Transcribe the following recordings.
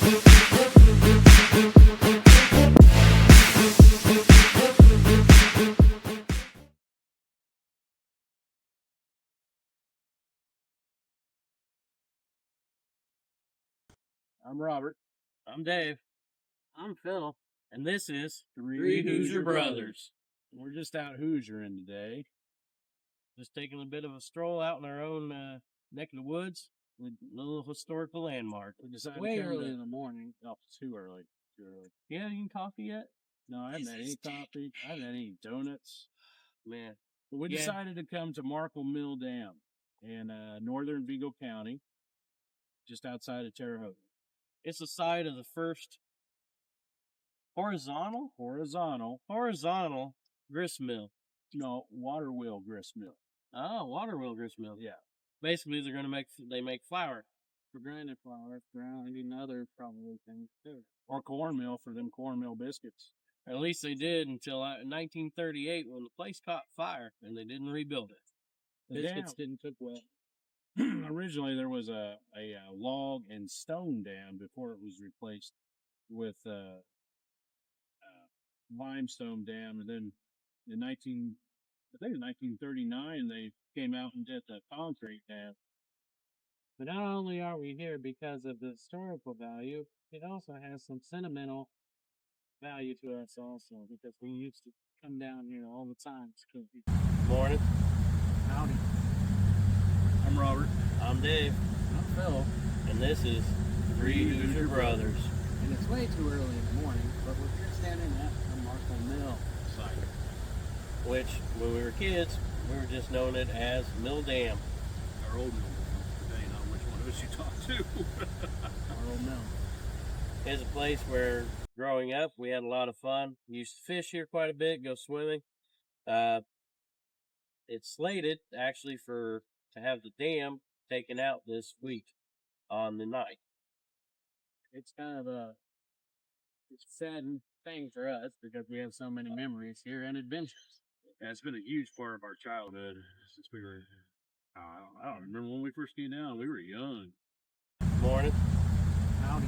I'm Robert. I'm Dave. I'm Phil. And this is Three Hoosier Brothers. We're just out Hoosiering today. Just taking a bit of a stroll out in our own neck of the woods with a little historical landmark. We decided Way to come early to, in the morning. oh, too early. Too early. You had any coffee yet? No, I haven't had any coffee. I haven't had any donuts. Man. But we decided to come to Markle Mill Dam in northern Vigo County, just outside of Terre Haute. It's the site of the first horizontal grist mill. No, water wheel grist mill. Oh, water wheel grist mill. Yeah. Basically, they make flour. For grinding flour, grinding other probably things too. Or cornmeal for them cornmeal biscuits. At least they did until 1938 when the place caught fire and they didn't rebuild it. The Biscuits didn't cook well. Originally, there was a log and stone dam before it was replaced with a limestone dam, and then in 1939, they came out and did the concrete dam. But not only are we here because of the historical value, it also has some sentimental value to us also because we used to come down here all the time. Morning. Howdy. I'm Robert. I'm Dave. I'm Phil. And this is Three Hoosier Brothers. And it's way too early in the morning, but we're here standing at the Markle Mill site. Which, when we were kids, we were just known it as Mill Dam. Our old mill. Depending on which one of us you talk to. Our old mill. It's a place where, growing up, we had a lot of fun. We used to fish here quite a bit, go swimming. It's slated, actually, to have the dam taken out this week on the night. It's kind of a sad thing for us because we have so many memories here and adventures. Yeah, it's been a huge part of our childhood since we were. I don't remember when we first came down. We were young. Morning. Howdy.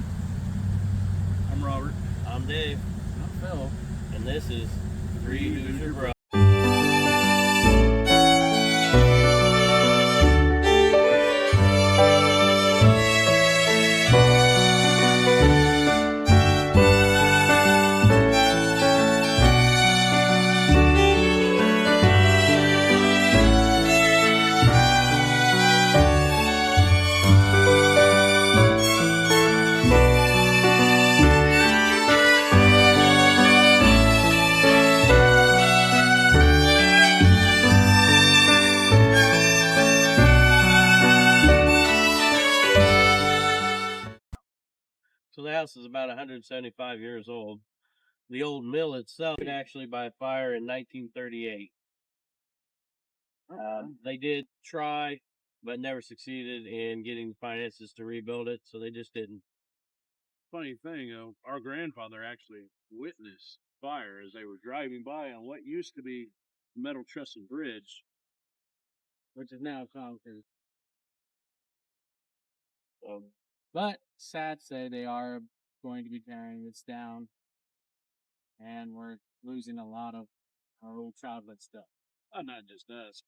I'm Robert. I'm Dave. I'm Phil. And this is Three Hoosier Brothers. So the house is about 175 years old. The old mill itself was actually by fire in 1938. They did try, but never succeeded in getting finances to rebuild it, so they just didn't. Funny thing, our grandfather actually witnessed fire as they were driving by on what used to be metal trestle bridge, Which is now concrete. But sad to say they are going to be tearing this down, and we're losing a lot of our old childhood stuff. not just us.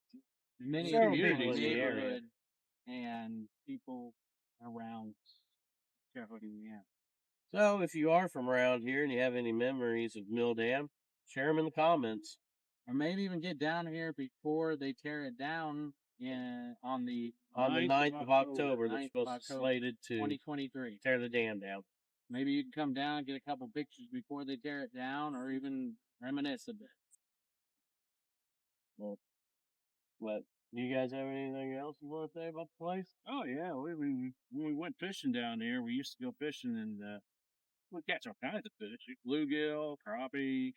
Many Several communities people in the area. neighborhood and people around Terre Haute IN. So if you are from around here and you have any memories of Mill Dam, share them in the comments. Or maybe even get down here before they tear it down on the 9th of October, they're 9th of supposed to slated to 2023. tear the dam down. Maybe you can come down, get a couple pictures before they tear it down, or even reminisce a bit. Well, but do you guys have anything else you want to say about the place? Oh yeah, when we went fishing down there, we used to go fishing and we catch all kinds of fish: bluegill, crappie,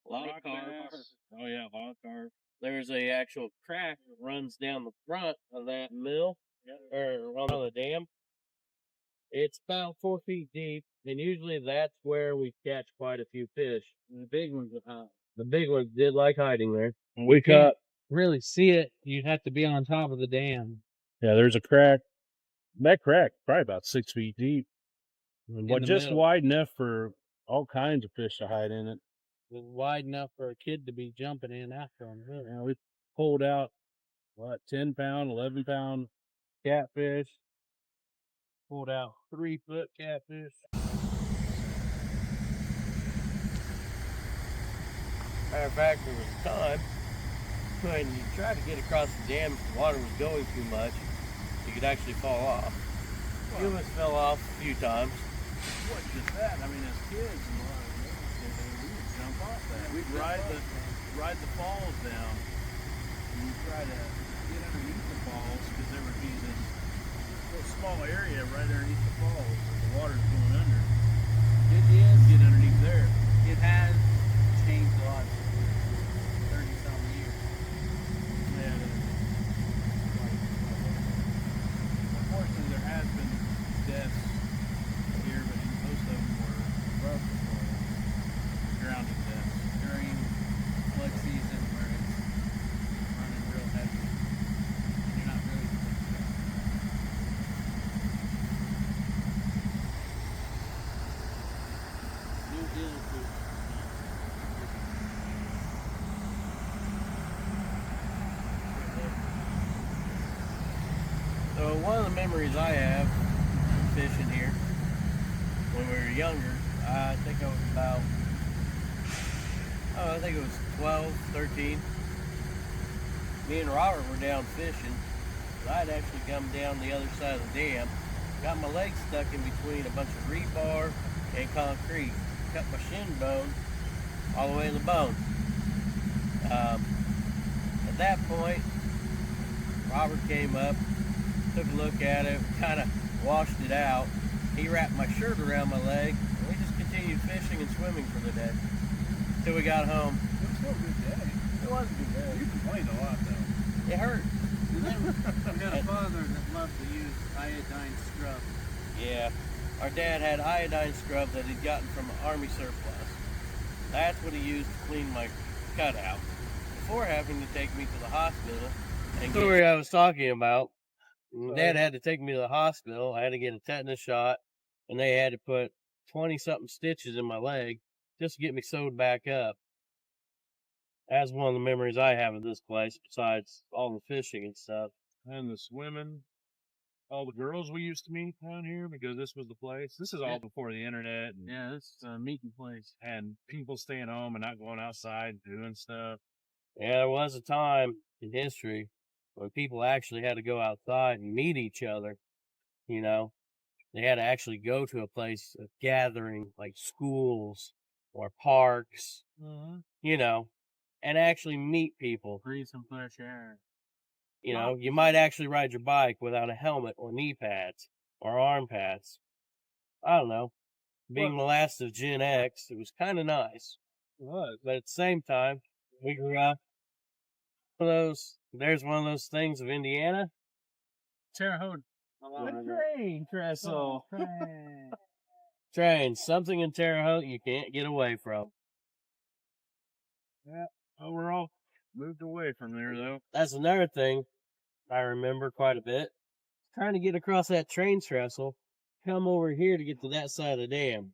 A lot of rock carp. bass. Oh yeah, a lot of carp. There's a actual crack that runs down the front of that mill, or on the dam. It's about 4 feet deep, and usually that's where we catch quite a few fish. The big ones The big ones did like hiding there. We caught. really see it. You'd have to be on top of the dam. Yeah, there's a crack. That crack probably about 6 feet deep. But the just middle. wide enough for all kinds of fish to hide in it. Wide enough for a kid to be jumping in after them. Really. You know, we pulled out, what, 10-pound, 11-pound catfish. Pulled out 3-foot catfish. Matter of fact, there was a time when you tried to get across the dam if the water was going too much, you could actually fall off. You almost fell off a few times. What just that? I mean, as kids, we would jump off that. We'd ride the falls down, and we'd try to get underneath the falls because there would be this little small area right underneath the falls that the water's going under. It is. Get underneath there. It has changed a lot. 30-some years. Yeah. Unfortunately, there has been deaths here, but most of them were above the fall. Drowning deaths. During flood season where it's running real heavy. And you're not really new deal to So one of the memories I have fishing here, when we were younger, I think I was about, I think it was 12, 13. Me and Robert were down fishing. I'd actually come down the other side of the dam, got my legs stuck in between a bunch of rebar and concrete, cut my shin bone all the way to the bone. At that point, Robert came up, took a look at it, kind of washed it out. He wrapped my shirt around my leg, and we just continued fishing and swimming for the day till we got home. It was still a good day. It was a good day. You complained a lot, though. It hurt. I've got a father that loved to use iodine scrub. Yeah, our dad had iodine scrub that he'd gotten from an army surplus. That's what he used to clean my cutout before having to take me to the hospital. And the story I was talking about, Dad had to take me to the hospital. I had to get a tetanus shot, and they had to put 20-something stitches in my leg just to get me sewed back up. That's one of the memories I have of this place, besides all the fishing and stuff. And the swimming. All the girls we used to meet down here because this was the place. This is all before the internet. And, Yeah, this is a meeting place. and people staying home and not going outside doing stuff. Yeah, there was a time in history when people actually had to go outside and meet each other. You know, they had to actually go to a place of gathering, like schools or parks, you know, and actually meet people. Breathe some fresh air. You know, you might actually ride your bike without a helmet or knee pads or arm pads. I don't know. Being the last of Gen X, it was kind of nice. It was. But at the same time, we grew up. There's one of those things of Indiana. Terre Haute. Train trestle. Trains, something in Terre Haute you can't get away from. Yeah. Oh, we're all moved away from there, though. That's another thing I remember quite a bit. Trying to get across that train trestle, come over here to get to that side of the dam.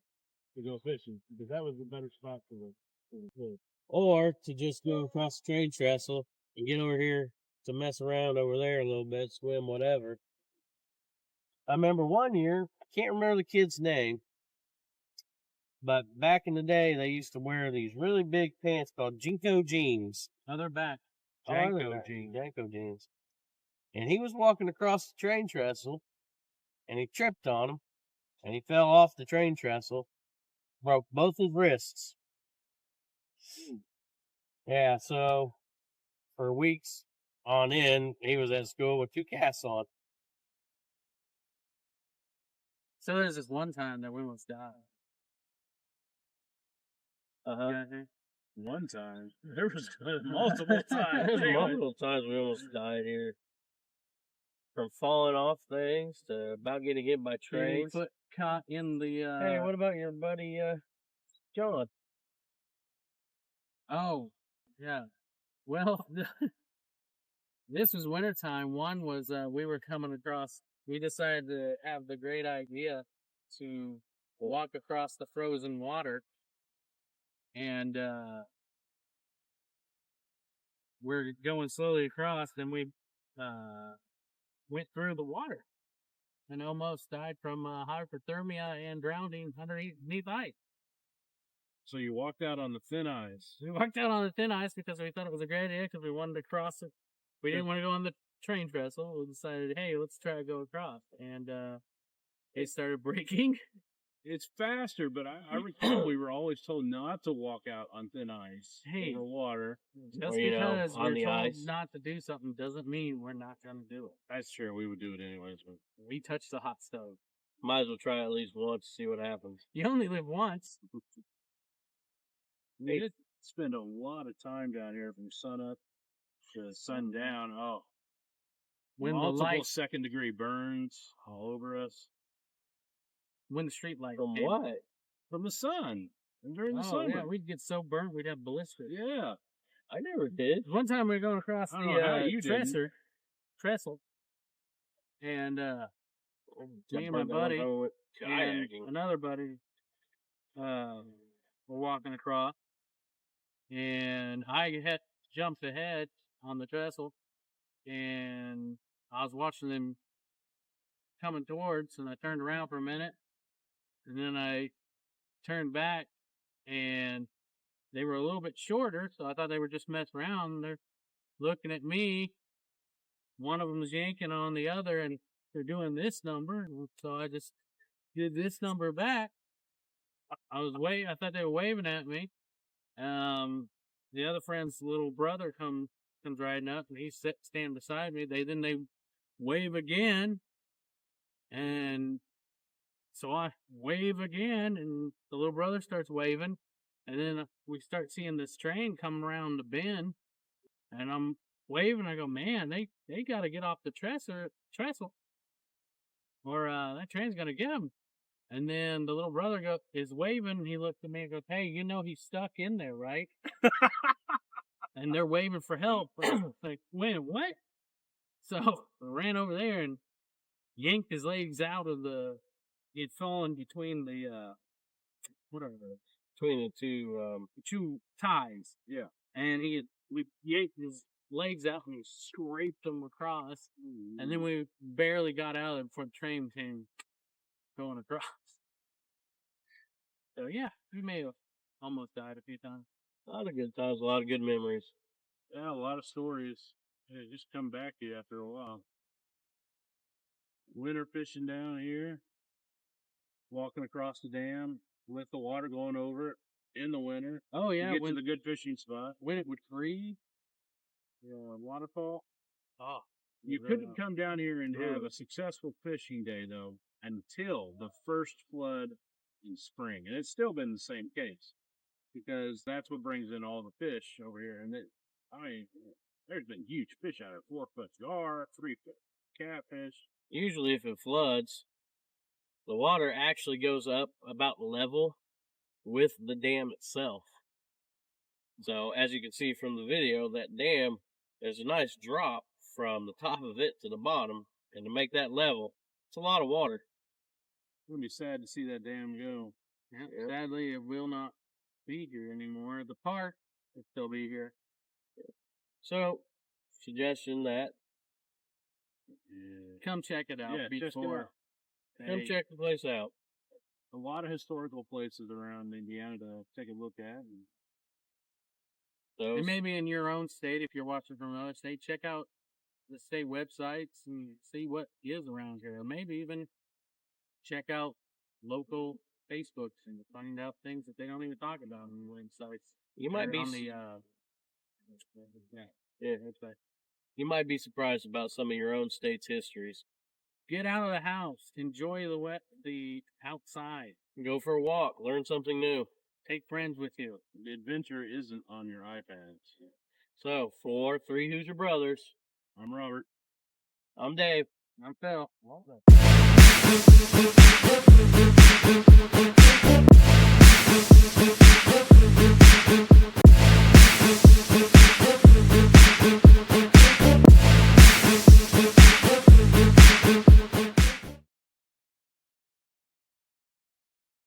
To go fishing because that was the better spot for the fish. Or to just go across the train trestle and get over here to mess around over there a little bit, swim, whatever. I remember one year, I can't remember the kid's name, but back in the day, they used to wear these really big pants called Jinko jeans. Oh, they're back. Janko jeans. Janko jeans. And he was walking across the train trestle, and he tripped on them, and he fell off the train trestle, broke both his wrists. Yeah, so for weeks on end, he was at school with 2 casts on. So there's this one time that we almost died. One time. There was multiple times. There's multiple times we almost died here. From falling off things to about getting hit by trains. Foot caught in the. Hey, what about your buddy John? Oh, yeah. Well, this was wintertime. One was we were coming across. We decided to have the great idea to walk across the frozen water, and we're going slowly across, and we went through the water and almost died from hypothermia and drowning underneath ice. So you walked out on the thin ice. We walked out on the thin ice because we thought it was a great idea because we wanted to cross it. We didn't want to go on the train trestle. We decided, hey, let's try to go across. And it started breaking. It's faster, but I recall we were always told not to walk out on thin ice over water. Just because we're told not to do something doesn't mean we're not going to do it. That's true. We would do it anyways. But we touched the hot stove. Might as well try at least once to see what happens. You only live once. We did spend a lot of time down here from sun up to sundown. Oh, when multiple second-degree burns all over us. When the street light from came. What? From the sun. And during the summer. Yeah, we'd get so burnt we'd have blisters. Yeah. I never did. One time we were going across the trestle, and me and my buddy and another buddy were walking across, and I had jumped ahead on the trestle, and I was watching them coming towards, and I turned around for a minute, and then I turned back, and they were a little bit shorter, so I thought they were just messing around. And they're looking at me. One of them was yanking on the other, and they're doing this number. And so I just did this number back. I thought they were waving at me. The other friend's little brother comes riding up, and he's standing beside me. They wave again, and so I wave again, and the little brother starts waving. And then we start seeing this train coming around the bend, and I'm waving. I go, man, they got to get off the trestle, or that train's gonna get them. And then the little brother is waving, and he looked at me and goes, hey, you know he's stuck in there, right? And they're waving for help. Like, wait, what? So I ran over there and yanked his legs out of he had fallen between the between the two ties. Yeah. And we yanked his legs out and scraped them across. Mm-hmm. And then we barely got out of it before the train came going across. So yeah, we may have almost died a few times. A lot of good times, a lot of good memories. Yeah, a lot of stories. Yeah, just come back to you after a while. Winter fishing down here, walking across the dam, with the water going over it in the winter. Oh yeah, get to the good fishing spot. When it would freeze, waterfall. Oh, you couldn't come down here and have a successful fishing day though until the first flood in spring, and it's still been the same case because that's what brings in all the fish over here. And there's been huge fish out of 4-foot gar, 3-foot catfish. Usually, if it floods, the water actually goes up about level with the dam itself. So, as you can see from the video, that dam, there's a nice drop from the top of it to the bottom, and to make that level, it's a lot of water. It's going to be sad to see that dam go. Yep. Sadly, it will not be here anymore. The park will still be here. So, suggestion that come check it out before. Come check the place out. A lot of historical places around Indiana to take a look at. And maybe in your own state, if you're watching from another state, check out the state websites and see what is around here. Or maybe even check out local Facebooks and find out things that they don't even talk about on the websites. You might be on the website. You might be surprised about some of your own state's histories. Get out of the house. Enjoy the outside. Go for a walk. Learn something new. Take friends with you. The adventure isn't on your iPads. So, for 3 Hoosier Brothers, I'm Robert. I'm Dave. I'm Phil.